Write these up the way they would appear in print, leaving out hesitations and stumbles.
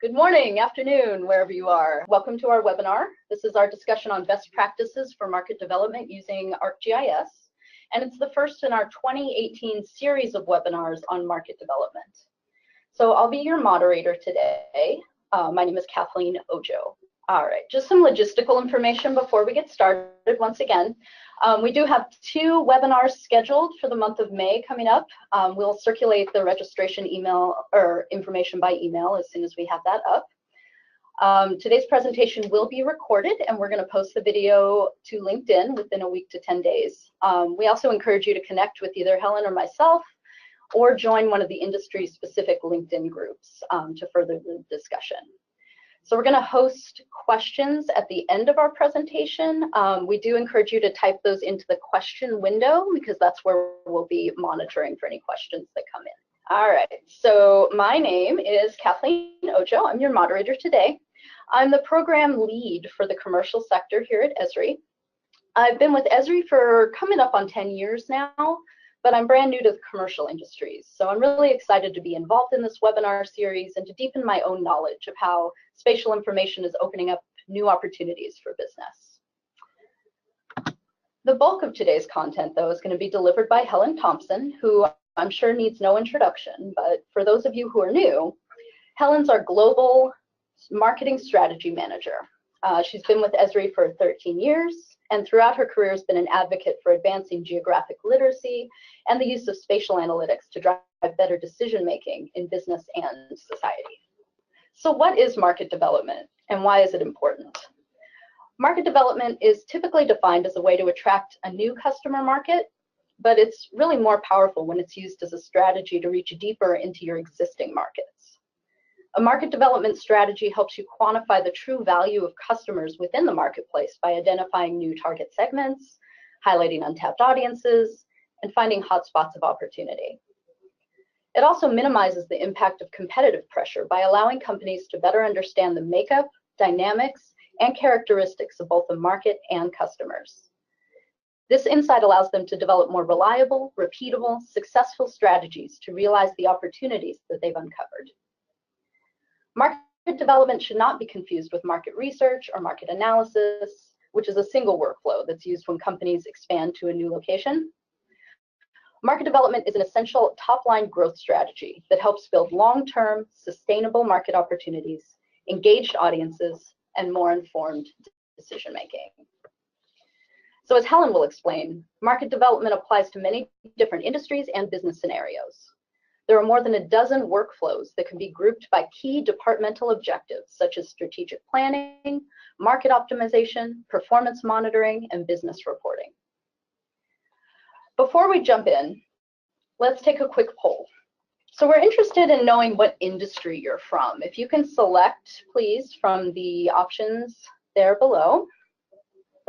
Good morning, afternoon, wherever you are. Welcome to our webinar. This is our discussion on best practices for market development using ArcGIS, and it's the first in our 2018 series of webinars on market development. So I'll be your moderator today. My name is Kathleen Ojo. All right, just some logistical information before we get started. Once again, we do have 2 webinars scheduled for the month of May coming up. We'll circulate the registration email or information by email as soon as we have that up. Today's presentation will be recorded, and we're going to post the video to LinkedIn within a week to 10 days. We also encourage you to connect with either Helen or myself, or join one of the industry-specific LinkedIn groups to further the discussion. So we're going to host questions at the end of our presentation. We do encourage you to type those into the question window because that's where we'll be monitoring for any questions that come in. All right, so my name is Kathleen Ojo. I'm your moderator today. I'm the program lead for the commercial sector here at Esri. I've been with Esri for coming up on 10 years now, but I'm brand new to the commercial industries. So I'm really excited to be involved in this webinar series and to deepen my own knowledge of how spatial information is opening up new opportunities for business. The bulk of today's content, though, is going to be delivered by Helen Thompson, who I'm sure needs no introduction, but for those of you who are new, Helen's our global marketing strategy manager. She's been with Esri for 13 years, and throughout her career has been an advocate for advancing geographic literacy and the use of spatial analytics to drive better decision-making in business and society. So what is market development, and why is it important? Market development is typically defined as a way to attract a new customer market, but it's really more powerful when it's used as a strategy to reach deeper into your existing markets. A market development strategy helps you quantify the true value of customers within the marketplace by identifying new target segments, highlighting untapped audiences, and finding hotspots of opportunity. It also minimizes the impact of competitive pressure by allowing companies to better understand the makeup, dynamics, and characteristics of both the market and customers. This insight allows them to develop more reliable, repeatable, successful strategies to realize the opportunities that they've uncovered. Market development should not be confused with market research or market analysis, which is a single workflow that's used when companies expand to a new location. Market development is an essential top-line growth strategy that helps build long-term, sustainable market opportunities, engaged audiences, and more informed decision-making. So as Helen will explain, market development applies to many different industries and business scenarios. There are more than a dozen workflows that can be grouped by key departmental objectives, such as strategic planning, market optimization, performance monitoring, and business reporting. Before we jump in, let's take a quick poll. So we're interested in knowing what industry you're from. If you can select, please, from the options there below.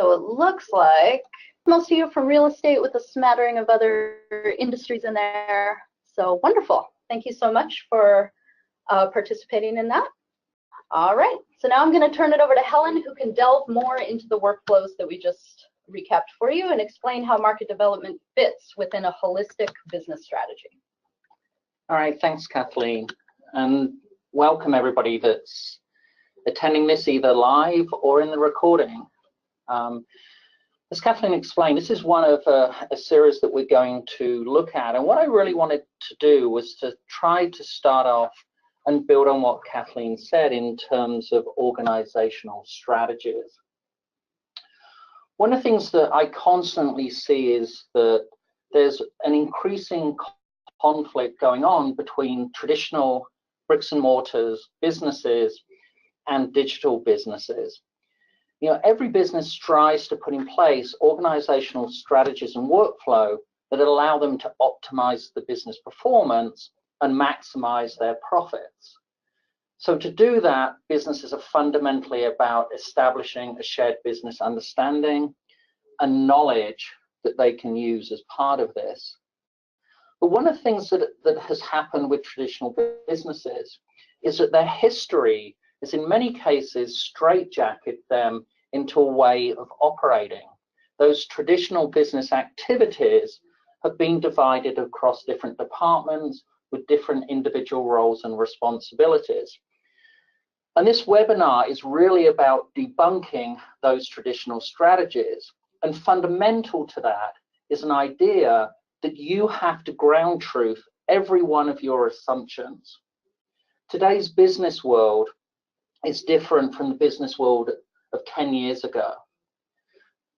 So it looks like most of you are from real estate with a smattering of other industries in there. So wonderful. Thank you so much for participating in that. All right, so now I'm going to turn it over to Helen, who can delve more into the workflows that we just recapped for you and explain how market development fits within a holistic business strategy. All right, thanks, Kathleen. And welcome everybody that's attending this either live or in the recording. As Kathleen explained, this is one of a series that we're going to look at. And what I really wanted to do was to try to start off and build on what Kathleen said in terms of organizational strategies. One of the things that I constantly see is that there's an increasing conflict going on between traditional bricks and mortars businesses and digital businesses. You know, every business tries to put in place organizational strategies and workflow that allow them to optimize the business performance and maximize their profits. So to do that, businesses are fundamentally about establishing a shared business understanding and knowledge that they can use as part of this. But one of the things that has happened with traditional businesses is that their history is in many cases straitjacketed them into a way of operating. Those traditional business activities have been divided across different departments with different individual roles and responsibilities. And this webinar is really about debunking those traditional strategies. And fundamental to that is an idea that you have to ground truth every one of your assumptions. Today's business world is different from the business world of 10 years ago.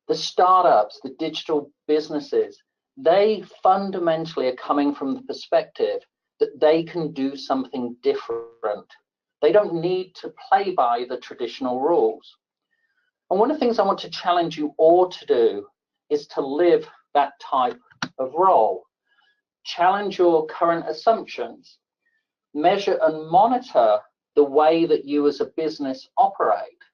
The startups, the digital businesses, they fundamentally are coming from the perspective that they can do something different. They don't need to play by the traditional rules. And one of the things I want to challenge you all to do is to live that type of role. Challenge your current assumptions. Measure and monitor the way that you as a business operate.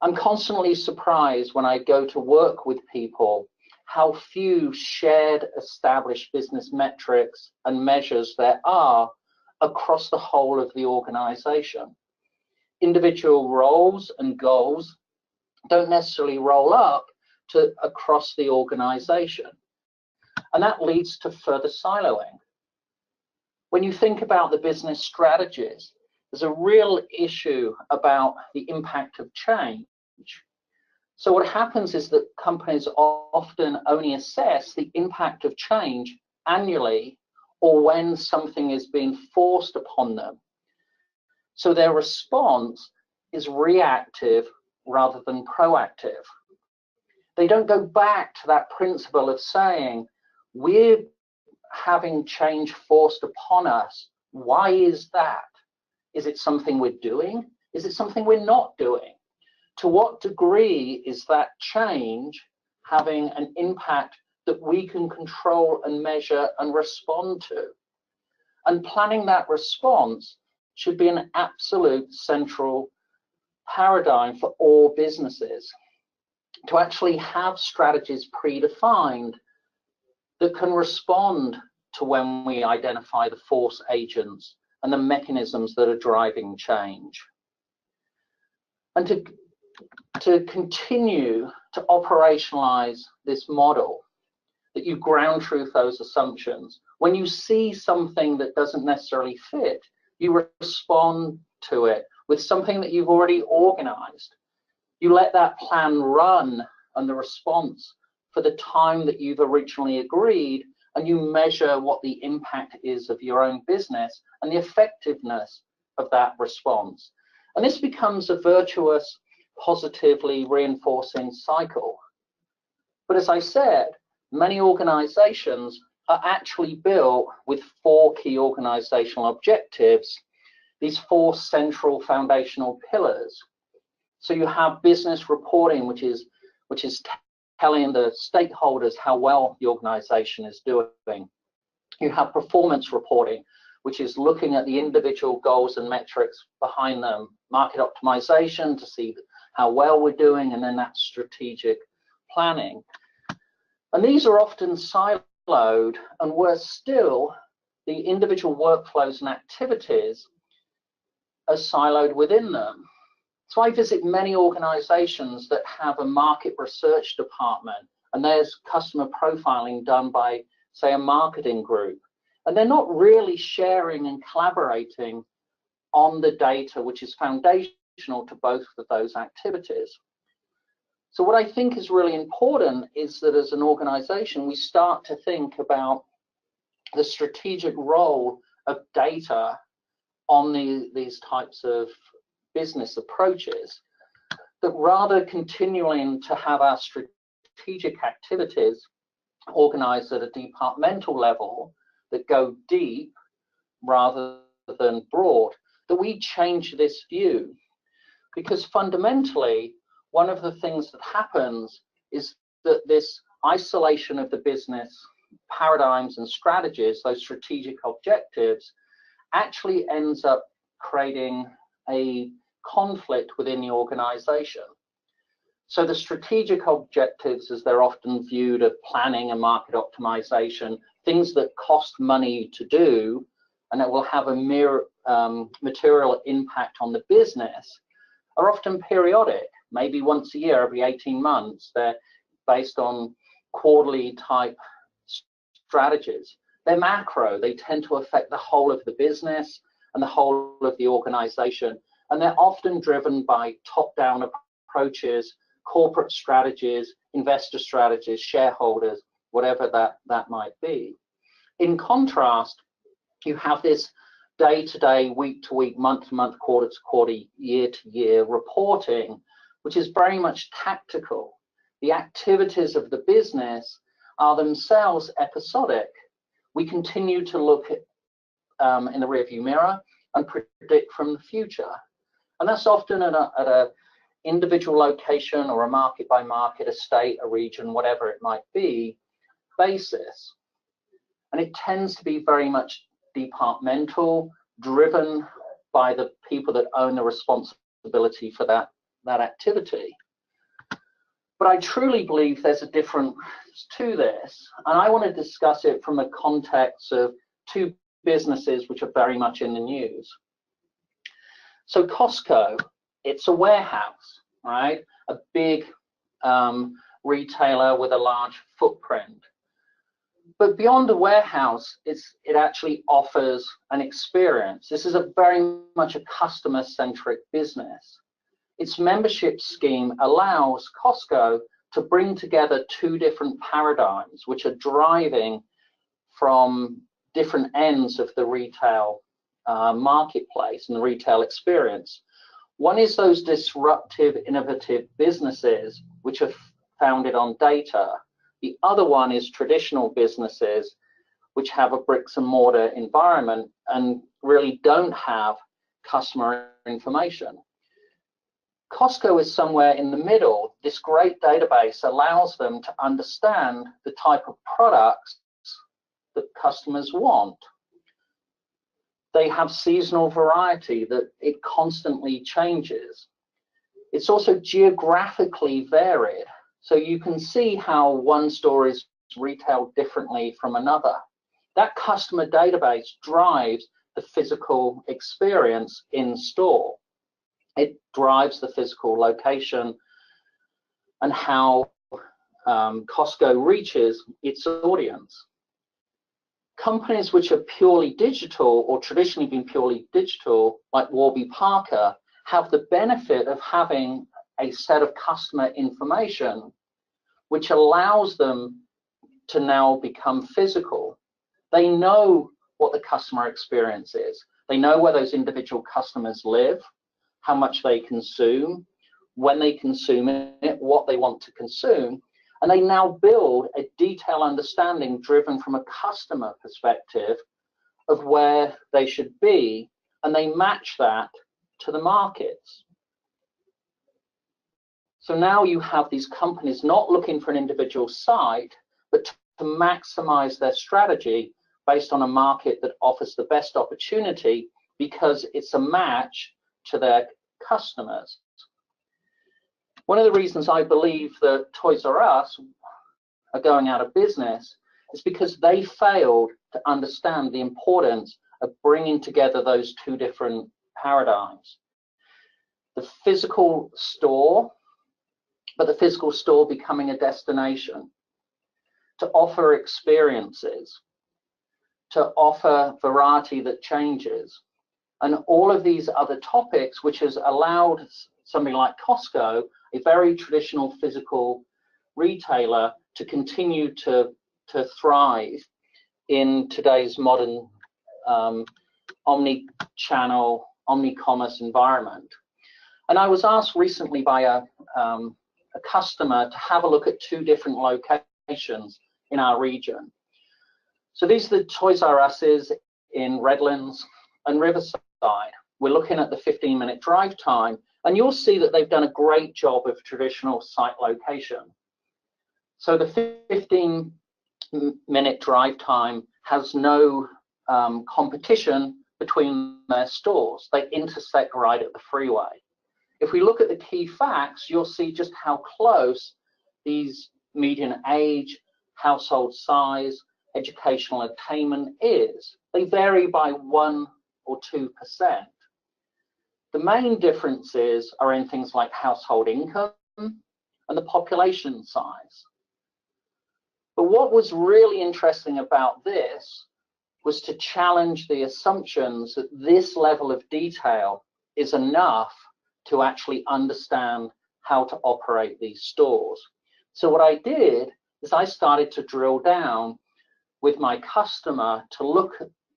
I'm constantly surprised when I go to work with people how few shared established business metrics and measures there are across the whole of the organization. Individual roles and goals don't necessarily roll up to across the organization. And that leads to further siloing. When you think about the business strategies, there's a real issue about the impact of change. So what happens is that companies often only assess the impact of change annually or when something is being forced upon them. So their response is reactive rather than proactive. They don't go back to that principle of saying, we're having change forced upon us. Why is that? Is it something we're doing? Is it something we're not doing? To what degree is that change having an impact that we can control and measure and respond to? And planning that response should be an absolute central paradigm for all businesses. To actually have strategies predefined that can respond to when we identify the force agents and the mechanisms that are driving change. And to continue to operationalize this model, that you ground truth those assumptions. When you see something that doesn't necessarily fit, you respond to it with something that you've already organized. You let that plan run and the response for the time that you've originally agreed, and you measure what the impact is of your own business and the effectiveness of that response. And this becomes a virtuous, positively reinforcing cycle. But as I said, many organizations are actually built with 4 key organizational objectives, these 4 central foundational pillars. So you have business reporting, which is telling the stakeholders how well the organization is doing. You have performance reporting, which is looking at the individual goals and metrics behind them, market optimization to see how well we're doing, and then that strategic planning. And these are often siloed, and worse still, the individual workflows and activities are siloed within them. So I visit many organizations that have a market research department, and there's customer profiling done by, say, a marketing group. And they're not really sharing and collaborating on the data, which is foundational to both of those activities. So what I think is really important is that as an organization, we start to think about the strategic role of data on these types of business approaches, that rather continuing to have our strategic activities organized at a departmental level that go deep rather than broad, that we change this view. Because fundamentally, one of the things that happens is that this isolation of the business paradigms and strategies, those strategic objectives, actually ends up creating a conflict within the organization. So the strategic objectives, as they're often viewed, of planning and market optimization, things that cost money to do and that will have a material impact on the business, are often periodic, maybe once a year, every 18 months. They're based on quarterly type strategies. They're macro, they tend to affect the whole of the business and the whole of the organization, and they're often driven by top-down approaches, corporate strategies, investor strategies, shareholders, whatever that might be. In contrast, you have this day-to-day, week-to-week, month-to-month, quarter-to-quarter, year-to-year reporting, which is very much tactical. The activities of the business are themselves episodic. We continue to look at, in the rearview mirror and predict from the future. And that's often at a individual location or a market by market, a state, a region, whatever it might be, basis. And it tends to be very much departmental, driven by the people that own the responsibility for that activity. But I truly believe there's a difference to this, and I want to discuss it from a context of two businesses which are very much in the news. So Costco, it's a warehouse, right? A big retailer with a large footprint. But beyond a warehouse, it actually offers an experience. This is a very much a customer-centric business. Its membership scheme allows Costco to bring together two different paradigms which are driving from different ends of the retail marketplace and the retail experience. One is those disruptive, innovative businesses which are founded on data. The other one is traditional businesses which have a bricks and mortar environment and really don't have customer information. Costco is somewhere in the middle. This great database allows them to understand the type of products that customers want. They have seasonal variety that it constantly changes. It's also geographically varied. So you can see how one store is retailed differently from another. That customer database drives the physical experience in store. It drives the physical location and how Costco reaches its audience. Companies which are purely digital or traditionally been purely digital, like Warby Parker, have the benefit of having a set of customer information which allows them to now become physical. They know what the customer experience is. They know where those individual customers live, how much they consume, when they consume it, what they want to consume, and they now build a detailed understanding driven from a customer perspective of where they should be, and they match that to the markets. So now you have these companies not looking for an individual site, but to maximize their strategy based on a market that offers the best opportunity because it's a match to their customers. One of the reasons I believe that Toys R Us are going out of business is because they failed to understand the importance of bringing together those two different paradigms. The physical store, but the physical store becoming a destination to offer experiences, to offer variety that changes, and all of these other topics, which has allowed somebody like Costco, a very traditional physical retailer, to continue to thrive in today's modern omni-channel, omni-commerce environment. And I was asked recently by a customer to have a look at two different locations in our region. So these are the Toys R Us's in Redlands and Riverside. We're looking at the 15-minute drive time, and you'll see that they've done a great job of traditional site location. So the 15-minute drive time has no competition between their stores. They intersect right at the freeway. If we look at the key facts, you'll see just how close these median age, household size, educational attainment is. They vary by 1 or 2%. The main differences are in things like household income and the population size. But what was really interesting about this was to challenge the assumptions that this level of detail is enough to actually understand how to operate these stores. So what I did is I started to drill down with my customer to look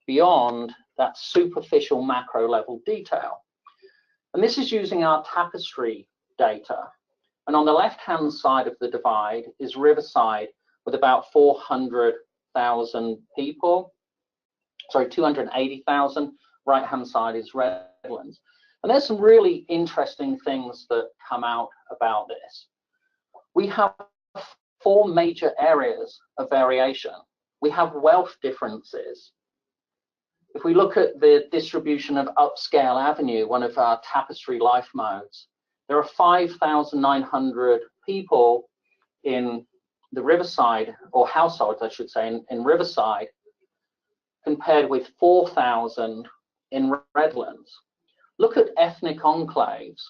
beyond that superficial macro level detail. And this is using our Tapestry data. And on the left-hand side of the divide is Riverside with about 400,000 people. Sorry, 280,000. Right-hand side is Redlands. And there's some really interesting things that come out about this. We have 4 major areas of variation. We have wealth differences. If we look at the distribution of Upscale Avenue, one of our Tapestry life modes, there are 5,900 people in the Riverside, or households, I should say, in Riverside, compared with 4,000 in Redlands. Look at ethnic enclaves.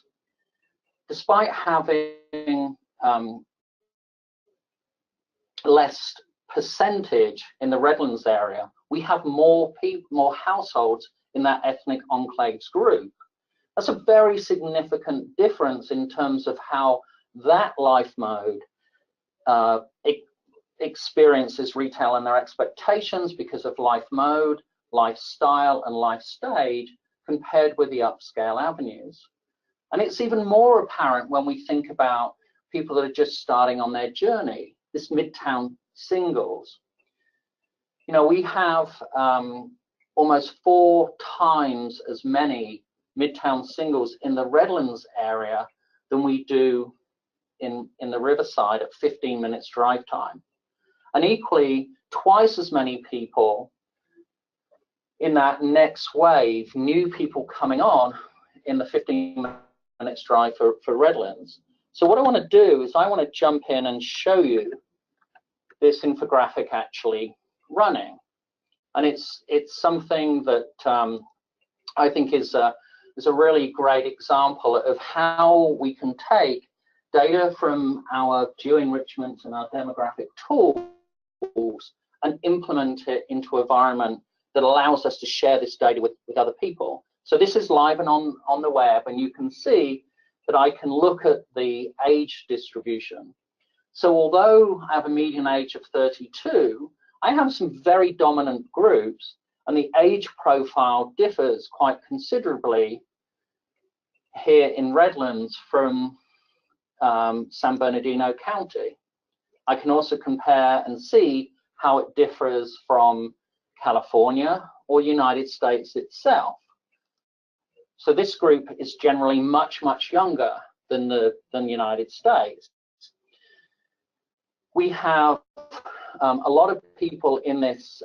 Despite having less percentage in the Redlands area, we have more households in that ethnic enclaves group. That's a very significant difference in terms of how that life mode experiences retail and their expectations because of life mode, lifestyle, and life stage compared with the upscale avenues. And it's even more apparent when we think about people that are just starting on their journey, this Midtown singles. You know, we have almost 4 times as many Midtown singles in the Redlands area than we do in the Riverside at 15 minutes drive time. And equally, twice as many people in that next wave, new people coming on in the 15 minutes drive for Redlands. So what I want to do is I want to jump in and show you this infographic actually running. And it's something that I think is a really great example of how we can take data from our geo-enrichment and our demographic tools and implement it into an environment that allows us to share this data with other people. So this is live and on the web, and you can see that I can look at the age distribution. So although I have a median age of 32, I have some very dominant groups, and the age profile differs quite considerably here in Redlands from San Bernardino County. I can also compare and see how it differs from California or United States itself. So this group is generally much younger than the United States. We have a lot of people in this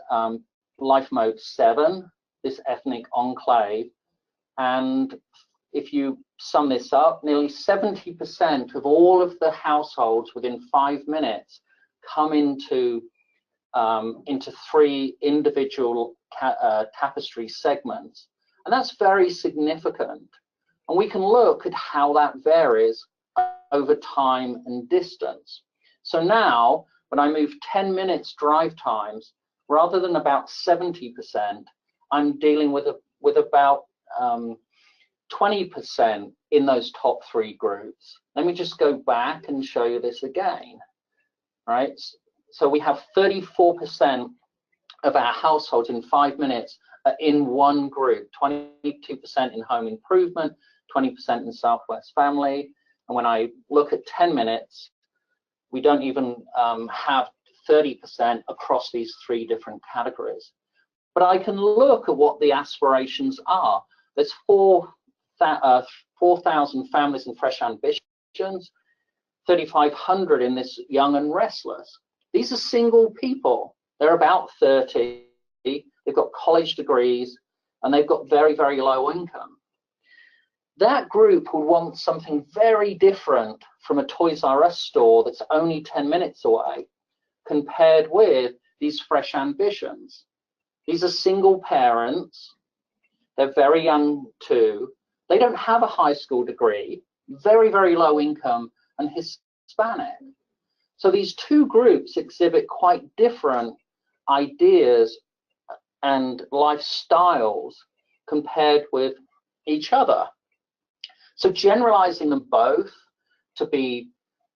life mode 7, this ethnic enclave, and if you sum this up, nearly 70% of all of the households within 5 minutes come into 3 individual Tapestry segments. And that's very significant. And we can look at how that varies over time and distance. So now, when I move 10 minutes drive times, rather than about 70%, I'm dealing with about 20% in those top 3 groups. Let me just go back and show you this again. Right? So we have 34% of our households in 5 minutes are in one group, 22% in home improvement, 20% in Southwest family. And when I look at 10 minutes, we don't even have 30% across these 3 different categories. But I can look at what the aspirations are. There's 4,000 families in fresh ambitions, 3,500 in this young and restless. These are single people. They're about 30. They've got college degrees, and they've got very low income. That group would want something very different from a Toys R Us store that's only 10 minutes away, compared with these fresh ambitions. These are single parents. They're very young too. They don't have a high school degree, very low income, and Hispanic. So these 2 groups exhibit quite different ideas and lifestyles compared with each other. So generalizing them both to be,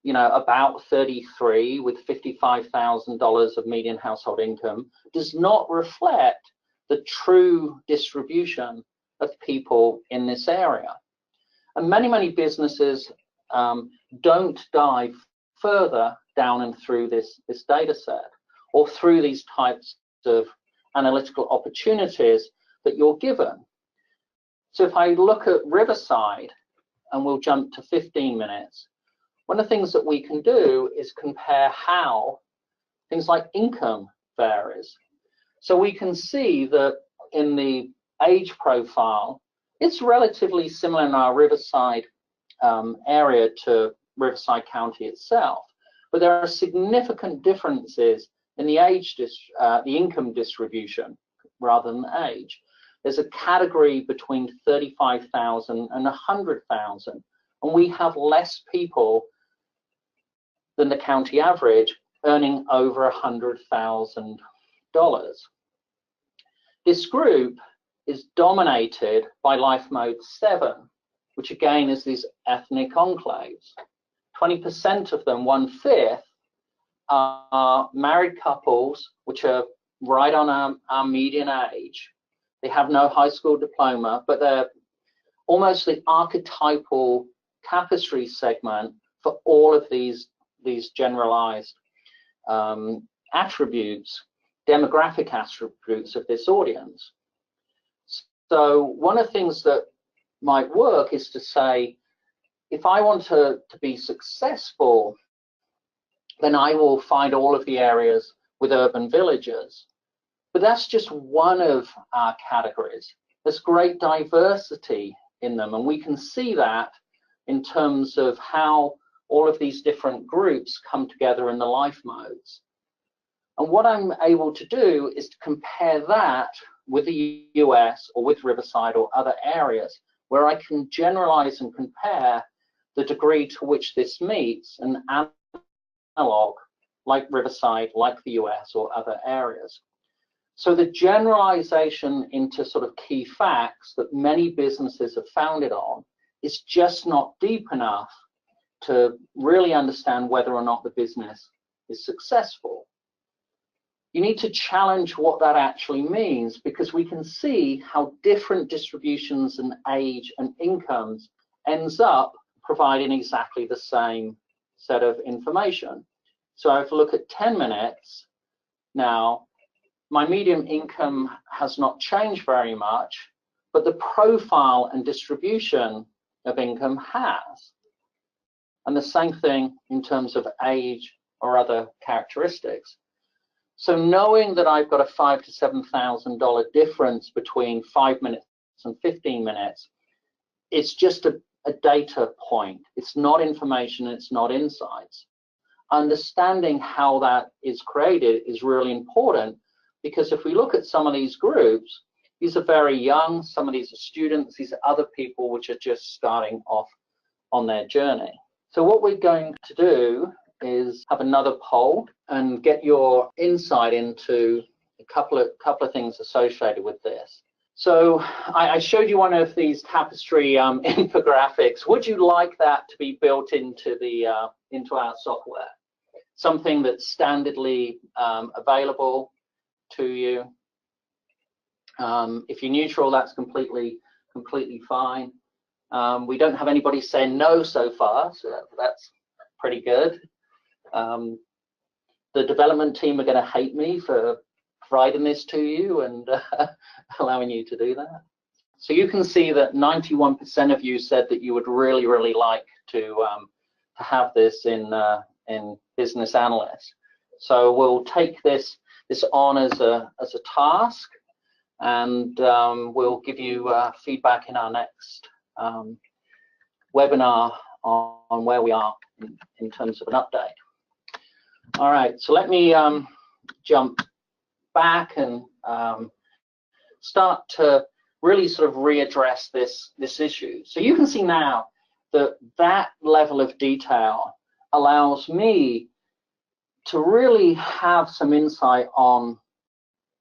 you know, about 33 with $55,000 of median household income does not reflect the true distribution of people in this area. And many businesses don't dive further down and through this data set or through these types of analytical opportunities that you're given. So if I look at Riverside, and we'll jump to 15 minutes, one of the things that we can do is compare how things like income varies. So we can see that in the age profile, it's relatively similar in our Riverside area to Riverside County itself, but there are significant differences in the the income distribution rather than age. There's a category between 35,000 and 100,000, and we have less people than the county average earning over $100,000. This group is dominated by life mode 7, which again is these ethnic enclaves. 20% of them, 1/5, are married couples, which are right on our median age. They have no high school diploma, but they're almost the archetypal Tapestry segment for all of these generalized attributes, demographic attributes of this audience. So one of the things that might work is to say, if I want to be successful, then I will find all of the areas with urban villages. But that's just one of our categories. There's great diversity in them, and we can see that in terms of how all of these different groups come together in the life modes. And what I'm able to do is to compare that with the US or with Riverside or other areas where I can generalize and compare the degree to which this meets an analog like Riverside, like the US or other areas. So the generalization into sort of key facts that many businesses have founded on is just not deep enough to really understand whether or not the business is successful. You need to challenge what that actually means, because we can see how different distributions in age and incomes ends up providing exactly the same set of information. So if I look at 10 minutes now, my median income has not changed very much, but the profile and distribution of income has. And the same thing in terms of age or other characteristics. So knowing that I've got a $5,000 to $7,000 difference between 5 minutes and 15 minutes, it's just a data point. It's not information, it's not insights. Understanding how that is created is really important, because if we look at some of these groups, these are very young, some of these are students, these are other people which are just starting off on their journey. So what we're going to do is have another poll and get your insight into a couple of things associated with this. So I showed you one of these Tapestry infographics. Would you like that to be built into our software? Something that's standardly available to you. If you're neutral, that's completely fine. We don't have anybody saying no so far, so that's pretty good. The development team are going to hate me for providing this to you and allowing you to do that. So you can see that 91% of you said that you would really like to have this in Business Analyst. So we'll take this on as a task, and we'll give you feedback in our next webinar on where we are in terms of an update. All right, so let me jump back and start to really sort of readdress this issue. So you can see now that level of detail allows me to really have some insight on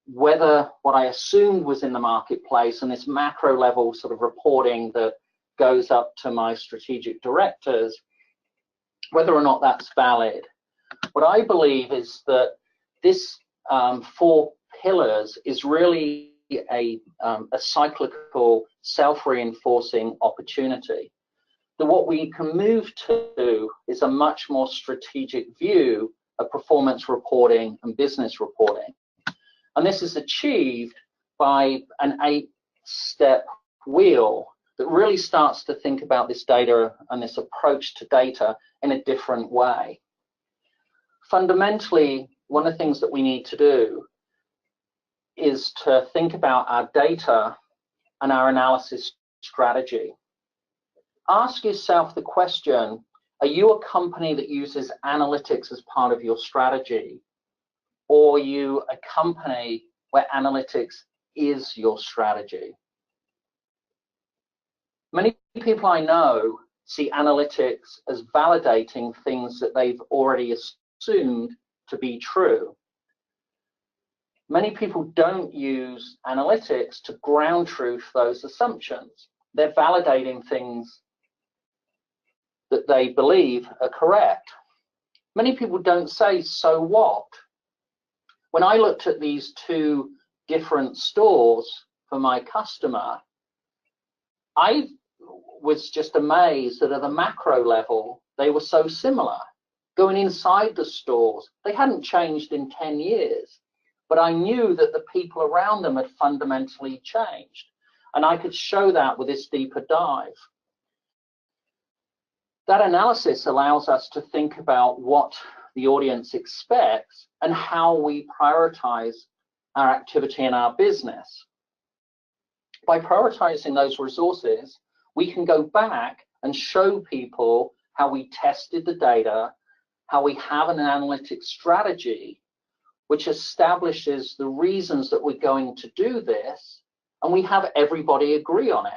whether what I assumed was in the marketplace and this macro level sort of reporting that goes up to my strategic directors, whether or not that's valid. What I believe is that this 4 pillars is really a cyclical, self-reinforcing opportunity. That what we can move to is a much more strategic view of performance reporting and business reporting. And this is achieved by an 8-step wheel that really starts to think about this data and this approach to data in a different way. Fundamentally, one of the things that we need to do is to think about our data and our analysis strategy. Ask yourself the question, are you a company that uses analytics as part of your strategy? Or are you a company where analytics is your strategy? Many people I know see analytics as validating things that they've already assumed to be true. Many people don't use analytics to ground truth those assumptions. They're validating things that they believe are correct. Many people don't say, so what? When I looked at these 2 different stores for my customer, I was just amazed that at a macro level, they were so similar. Going inside the stores, they hadn't changed in 10 years, but I knew that the people around them had fundamentally changed. And I could show that with this deeper dive. That analysis allows us to think about what the audience expects and how we prioritize our activity in our business. By prioritizing those resources, we can go back and show people how we tested the data, how we have an analytics strategy, which establishes the reasons that we're going to do this, and we have everybody agree on it.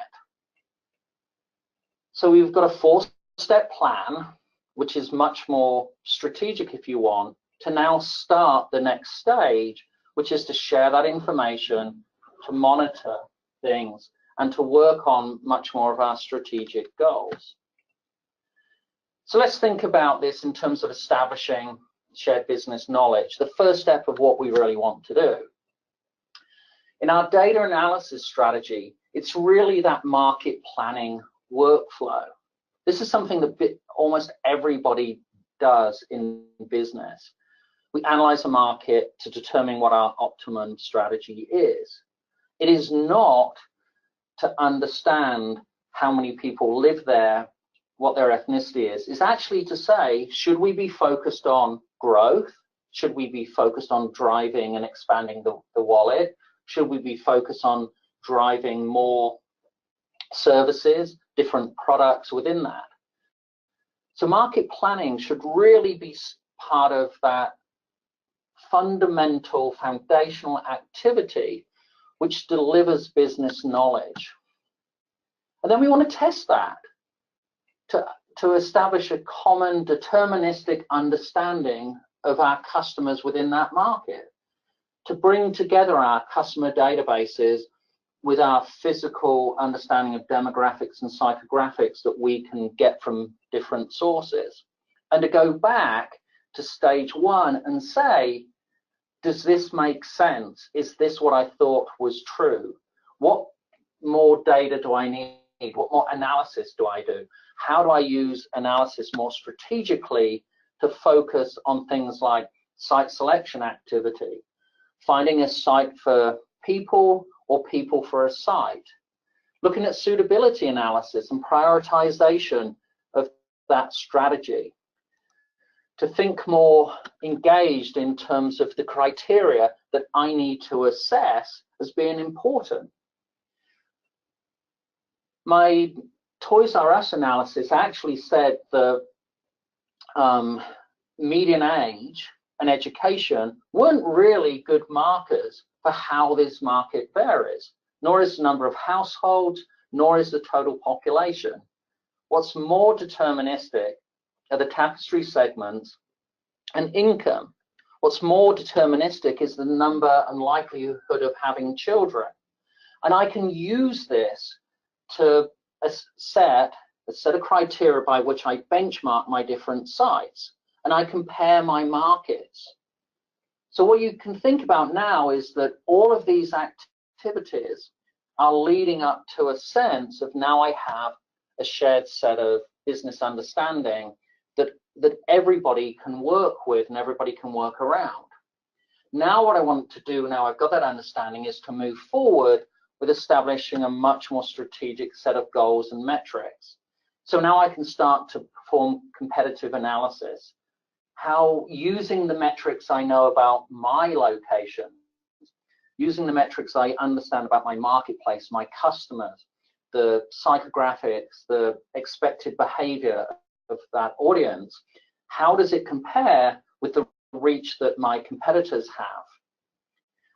So we've got a 4-step plan, which is much more strategic, if you want, to now start the next stage, which is to share that information, to monitor things, and to work on much more of our strategic goals. So let's think about this in terms of establishing shared business knowledge, the first step of what we really want to do. In our data analysis strategy, it's really that market planning workflow. This is something that almost everybody does in business. We analyze a market to determine what our optimum strategy is. It is not to understand how many people live there, what their ethnicity is. It's actually to say, should we be focused on growth? Should we be focused on driving and expanding the wallet? Should we be focused on driving more services, different products within that? So market planning should really be part of that fundamental foundational activity which delivers business knowledge. And then we want to test that to establish a common deterministic understanding of our customers within that market, to bring together our customer databases with our physical understanding of demographics and psychographics that we can get from different sources, and to go back to stage 1 and say, does this make sense? Is this what I thought was true? What more data do I need? What more analysis do I do? How do I use analysis more strategically to focus on things like site selection activity, finding a site for people or people for a site, looking at suitability analysis and prioritization of that strategy, to think more engaged in terms of the criteria that I need to assess as being important. My Toys R Us analysis actually said that median age and education weren't really good markers for how this market varies, nor is the number of households, nor is the total population. What's more deterministic are the Tapestry segments and income. What's more deterministic is the number and likelihood of having children. And I can use this to a set of criteria by which I benchmark my different sites and I compare my markets. So what you can think about now is that all of these activities are leading up to a sense of now I have a shared set of business understanding that everybody can work with and everybody can work around. Now what I want to do, now I've got that understanding, is to move forward with establishing a much more strategic set of goals and metrics. So now I can start to perform competitive analysis. How, using the metrics I know about my location, using the metrics I understand about my marketplace, my customers, the psychographics, the expected behavior of that audience, how does it compare with the reach that my competitors have?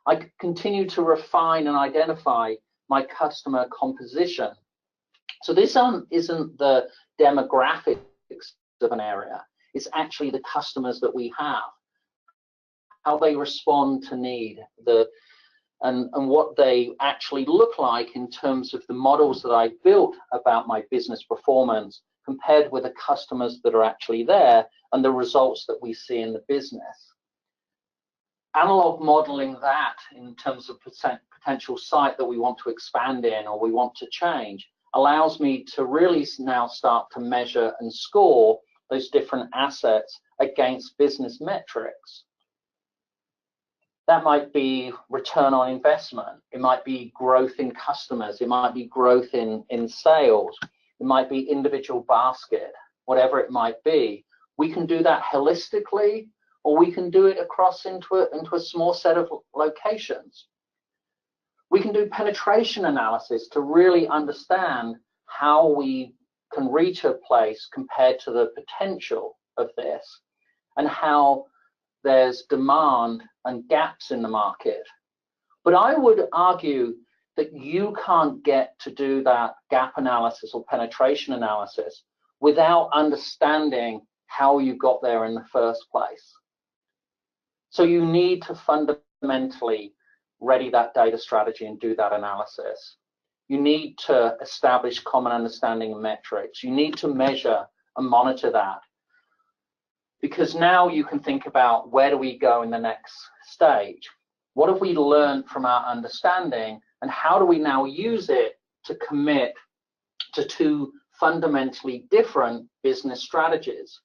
I continue to refine and identify my customer composition. So this isn't the demographics of an area, it's actually the customers that we have, how they respond to need, and what they actually look like in terms of the models that I built about my business performance compared with the customers that are actually there and the results that we see in the business. Analog modeling that in terms of potential site that we want to expand in or we want to change allows me to really now start to measure and score those different assets against business metrics. That might be return on investment, it might be growth in customers, it might be growth in sales, it might be individual basket, whatever it might be. We can do that holistically, or we can do it across into a small set of locations. We can do penetration analysis to really understand how we can reach a place compared to the potential of this, and how there's demand and gaps in the market. But I would argue that you can't get to do that gap analysis or penetration analysis without understanding how you got there in the first place. So you need to fundamentally ready that data strategy and do that analysis. You need to establish common understanding and metrics. You need to measure and monitor that. Because now you can think about, where do we go in the next stage? What have we learned from our understanding, and how do we now use it to commit to two fundamentally different business strategies?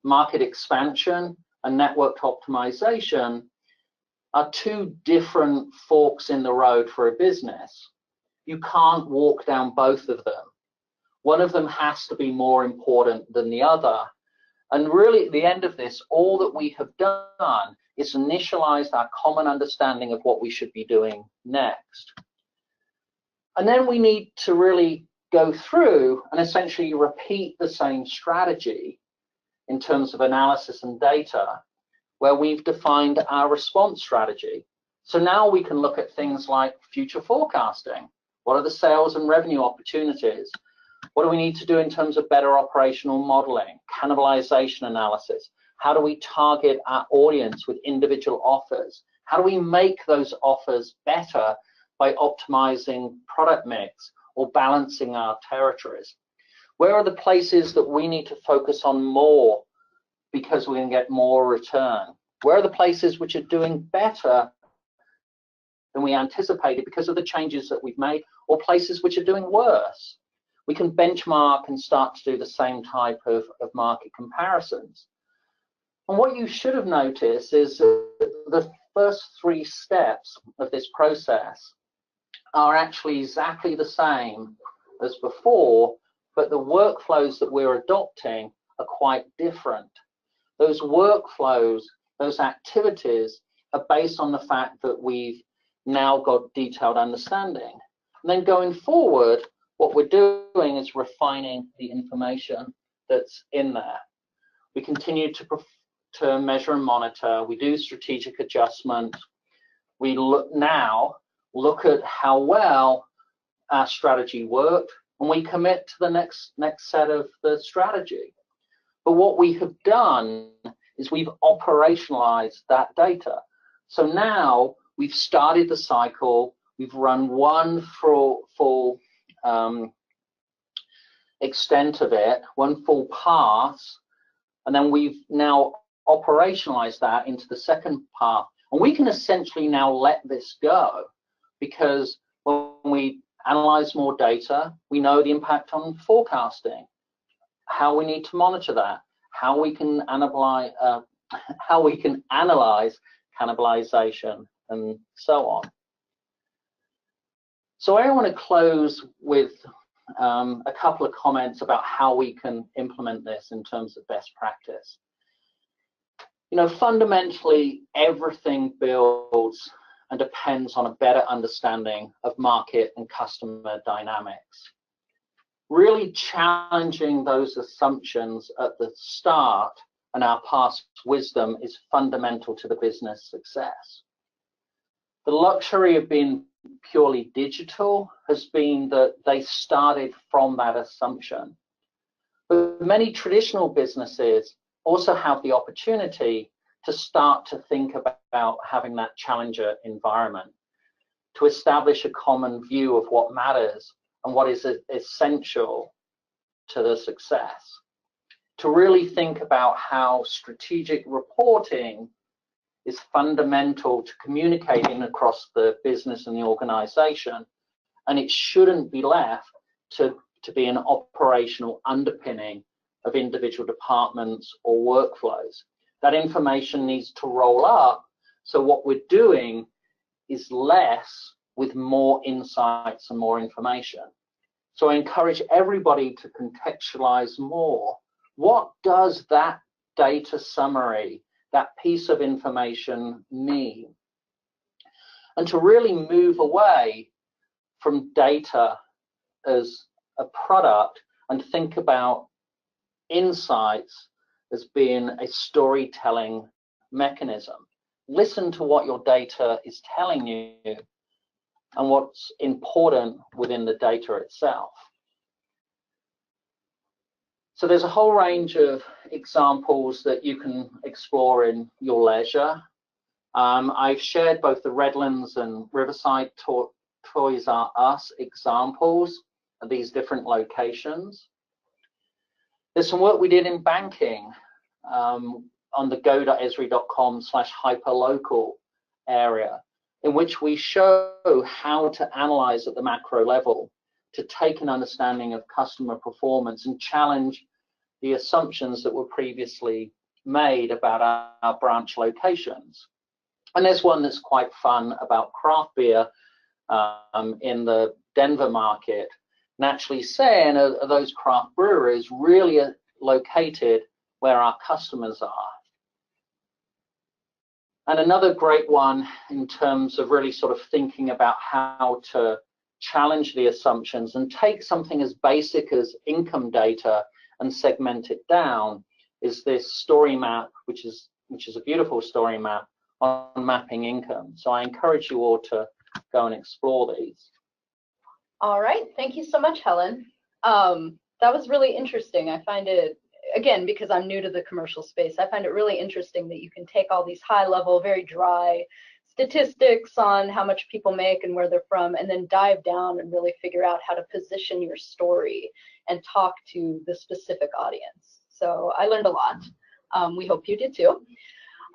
Market expansion and network optimization are two different forks in the road for a business. You can't walk down both of them. One of them has to be more important than the other. And really, at the end of this, all that we have done is initialized our common understanding of what we should be doing next. And then we need to really go through and essentially repeat the same strategy in terms of analysis and data, where we've defined our response strategy. So now we can look at things like future forecasting. What are the sales and revenue opportunities? What do we need to do in terms of better operational modeling, cannibalization analysis? How do we target our audience with individual offers? How do we make those offers better by optimizing product mix or balancing our territories? Where are the places that we need to focus on more because we can get more return? Where are the places which are doing better than we anticipated because of the changes that we've made, or places which are doing worse? We can benchmark and start to do the same type of market comparisons. And what you should have noticed is the first three steps of this process are actually exactly the same as before, but the workflows that we're adopting are quite different. Those workflows, those activities are based on the fact that we've now got detailed understanding. And then going forward, what we're doing is refining the information that's in there. We continue to measure and monitor. We do strategic adjustment. We now look at how well our strategy worked, and we commit to the next set of the strategy. But what we have done is we've operationalized that data. So now we've started the cycle. We've run one full extent of it, one full pass, and then we've now operationalized that into the second part. And we can essentially now let this go, because when we analyze more data, we know the impact on forecasting, how we need to monitor that, how we can analyze cannibalization, and so on. So I want to close with a couple of comments about how we can implement this in terms of best practice. You know, fundamentally, everything builds and depends on a better understanding of market and customer dynamics. Really challenging those assumptions at the start and our past wisdom is fundamental to the business success. The luxury of being purely digital has been that they started from that assumption. But many traditional businesses also have the opportunity to start to think about having that challenger environment, to establish a common view of what matters and what is essential to the success, to really think about how strategic reporting is fundamental to communicating across the business and the organization, and it shouldn't be left to be an operational underpinning of individual departments or workflows. That information needs to roll up, so what we're doing is less with more insights and more information. So I encourage everybody to contextualize more. What does that data summary, that piece of information mean? And to really move away from data as a product and think about insights as being a storytelling mechanism. Listen to what your data is telling you and what's important within the data itself. So there's a whole range of examples that you can explore in your leisure. I've shared both the Redlands and Riverside Toys R Us examples of these different locations. There's some work we did in banking on the go.esri.com/hyperlocal area, in which we show how to analyze at the macro level to take an understanding of customer performance and challenge the assumptions that were previously made about our branch locations. And there's one that's quite fun about craft beer in the Denver market, and actually saying are those craft breweries really located where our customers are. And another great one in terms of really sort of thinking about how to challenge the assumptions and take something as basic as income data and segment it down is this story map, which is a beautiful story map on mapping income. So I encourage you all to go and explore these. All right, thank you so much, Helen. That was really interesting. I find it, again, because I'm new to the commercial space, I find it really interesting that you can take all these high-level, very dry statistics on how much people make and where they're from, and then dive down and really figure out how to position your story and talk to the specific audience. So I learned a lot. We hope you did too.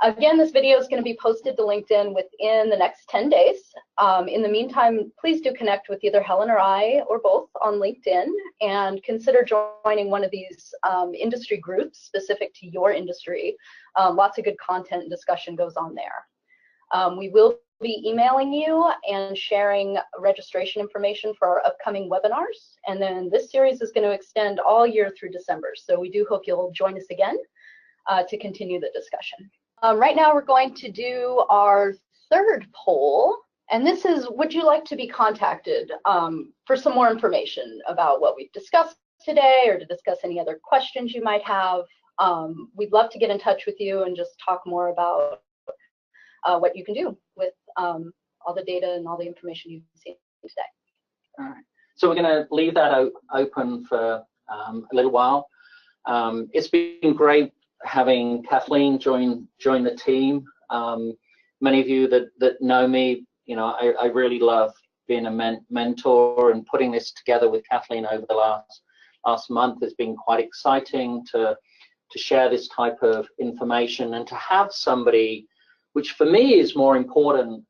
Again, this video is going to be posted to LinkedIn within the next 10 days. In the meantime, please do connect with either Helen or I, or both, on LinkedIn, and consider joining one of these industry groups specific to your industry. Lots of good content and discussion goes on there. We will be emailing you and sharing registration information for our upcoming webinars. And then this series is going to extend all year through December. So we do hope you'll join us again to continue the discussion. Right now, we're going to do our third poll, and this is, would you like to be contacted for some more information about what we've discussed today, or to discuss any other questions you might have? We'd love to get in touch with you and just talk more about what you can do with all the data and all the information you've seen today. All right, so we're going to leave that open for a little while. It's been great having Kathleen join the team. Many of you that know me, you know, I really love being a mentor and putting this together with Kathleen over the last past month has been quite exciting to share this type of information and to have somebody, which for me is more important,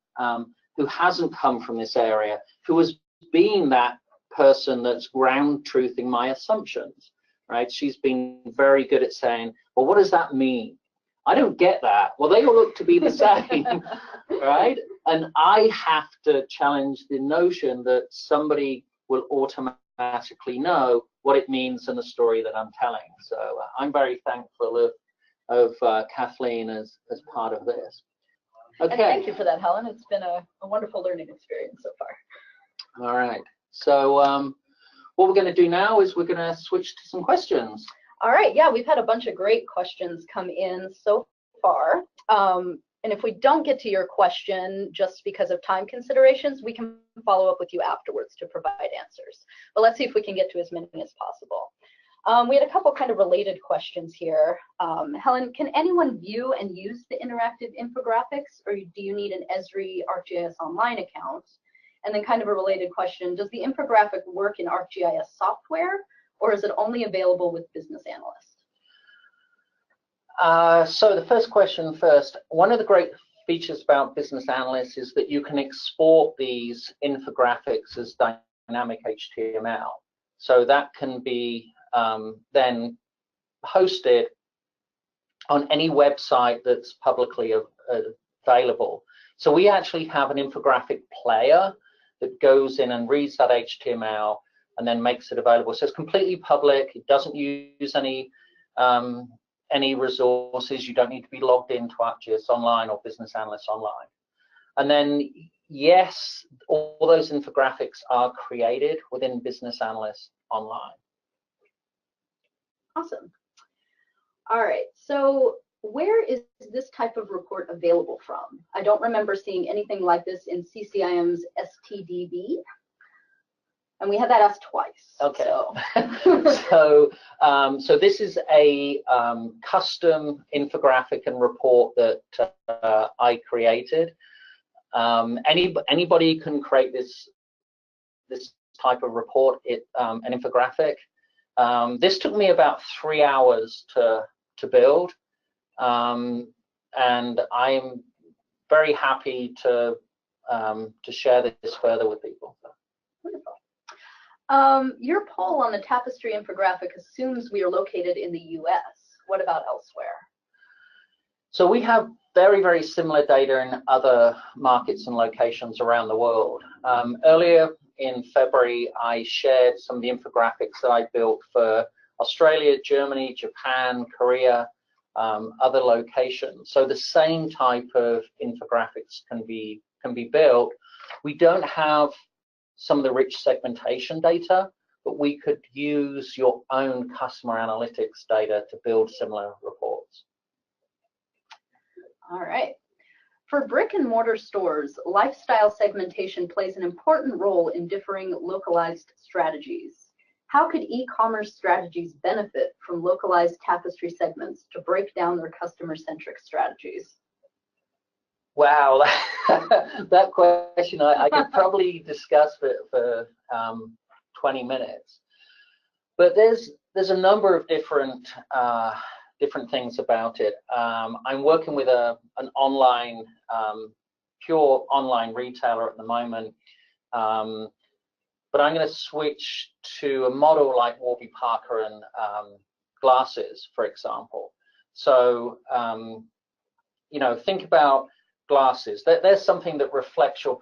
who hasn't come from this area, who has been that person that's ground truthing my assumptions, right? She's been very good at saying, well, what does that mean? I don't get that. Well, they all look to be the same, right? And I have to challenge the notion that somebody will automatically know what it means in the story that I'm telling. So I'm very thankful of Kathleen as part of this. Okay. And thank you for that, Helen. It's been a wonderful learning experience so far. All right. So what we're going to do now is we're going to switch to some questions. All right. Yeah, we've had a bunch of great questions come in so far. And if we don't get to your question just because of time considerations, we can follow up with you afterwards to provide answers. But let's see if we can get to as many as possible. We had a couple kind of related questions here. Helen, can anyone view and use the interactive infographics, or do you need an Esri ArcGIS Online account? And then kind of a related question, does the infographic work in ArcGIS software, or is it only available with Business Analyst? So the first question first, one of the great features about Business Analyst is that you can export these infographics as dynamic HTML. So that can be then hosted on any website that's publicly available. So we actually have an infographic player that goes in and reads that HTML and then makes it available. So it's completely public. It doesn't use any resources. You don't need to be logged into ArcGIS Online or Business Analyst Online. And then, yes, all those infographics are created within Business Analyst Online. Awesome. All right. So where is this type of report available from? I don't remember seeing anything like this in CCIM's STDB. And we had that asked twice. Okay. So, so this is a custom infographic and report that I created. Anybody can create this type of report, an infographic. This took me about 3 hours to build, and I'm very happy to share this further with people. Wonderful. Your poll on the Tapestry infographic assumes we are located in the US. What about elsewhere? So we have very, very similar data in other markets and locations around the world. Earlier in February, I shared some of the infographics that I built for Australia, Germany, Japan, Korea, other locations. So the same type of infographics can be built. We don't have some of the rich segmentation data, but we could use your own customer analytics data to build similar reports. All right. For brick and mortar stores, lifestyle segmentation plays an important role in differing localized strategies. How could e-commerce strategies benefit from localized Tapestry segments to break down their customer-centric strategies? Wow, that question I could probably discuss for 20 minutes. But there's a number of different things about it. I'm working with an online, pure online retailer at the moment, but I'm going to switch to a model like Warby Parker and glasses, for example. So, you know, think about glasses. There's something that reflects your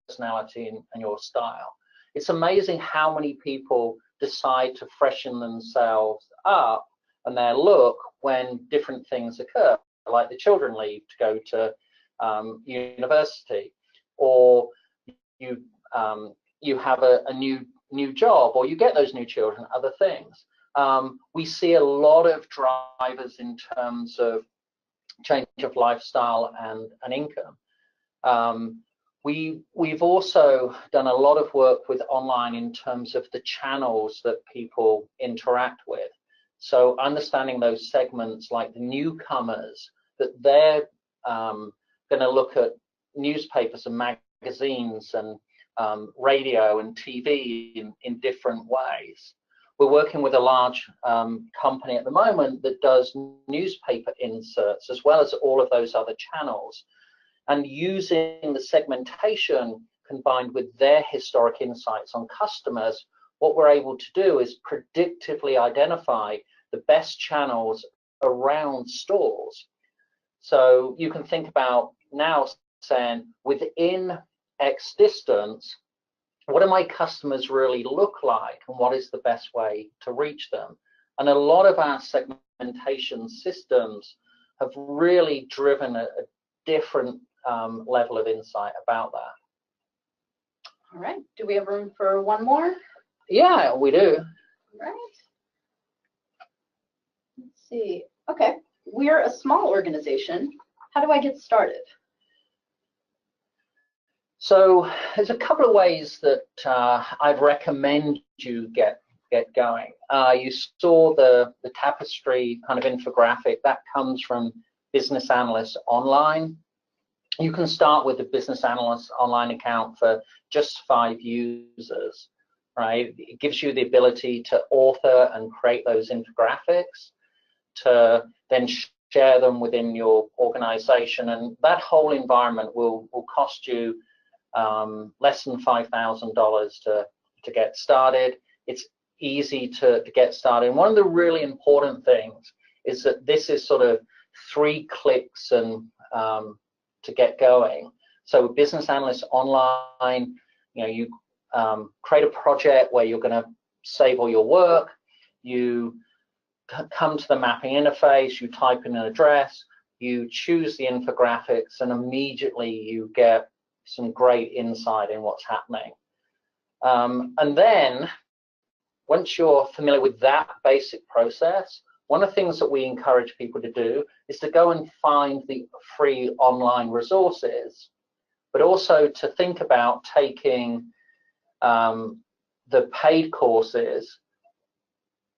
personality and your style. It's amazing how many people decide to freshen themselves up and their look when different things occur, like the children leave to go to university, or you have a new job, or you get those new children, other things. We see a lot of drivers in terms of change of lifestyle and income. We've also done a lot of work with online in terms of the channels that people interact with. So understanding those segments, like the newcomers, that they're going to look at newspapers and magazines and radio and TV in different ways. we're working with a large company at the moment that does newspaper inserts as well as all of those other channels. And using the segmentation combined with their historic insights on customers, what we're able to do is predictively identify the best channels around stores. So you can think about now saying, within X distance, what do my customers really look like and what is the best way to reach them? And a lot of our segmentation systems have really driven a different level of insight about that. All right, do we have room for one more? Yeah, we do. All right. Let's see. Okay, we're a small organization. How do I get started? So there's a couple of ways that I'd recommend you get going. You saw the Tapestry kind of infographic that comes from Business Analyst Online. You can start with the Business Analyst Online account for just 5 users, right? It gives you the ability to author and create those infographics, to then share them within your organization, and that whole environment will cost you less than $5,000 to get started. It's easy to get started. And one of the really important things is that this is sort of 3 clicks and to get going. So Business Analyst Online, you create a project where you're going to save all your work. You come to the mapping interface, you type in an address, you choose the infographics, and immediately you get some great insight in what's happening. And then once you're familiar with that basic process, one of the things that we encourage people to do is to go and find the free online resources, but also to think about taking the paid courses,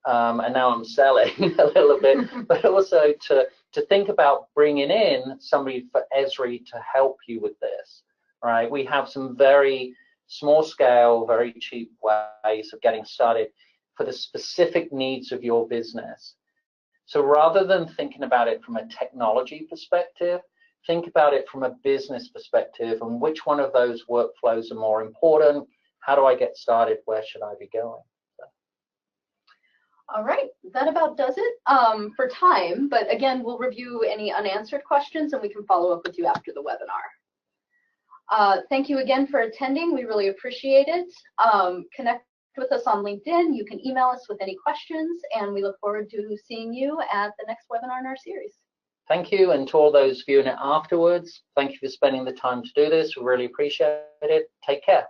and now I'm selling a little bit, but also to think about bringing in somebody for Esri to help you with this. Right, we have some very small scale, very cheap ways of getting started for the specific needs of your business. So rather than thinking about it from a technology perspective, think about it from a business perspective and which one of those workflows are more important. How do I get started? Where should I be going? So. All right, that about does it for time. But again, we'll review any unanswered questions and we can follow up with you after the webinar. Thank you again for attending. We really appreciate it. Connect with us on LinkedIn. You can email us with any questions, and we look forward to seeing you at the next webinar in our series. Thank you, and to all those viewing it afterwards, thank you for spending the time to do this. We really appreciate it. Take care.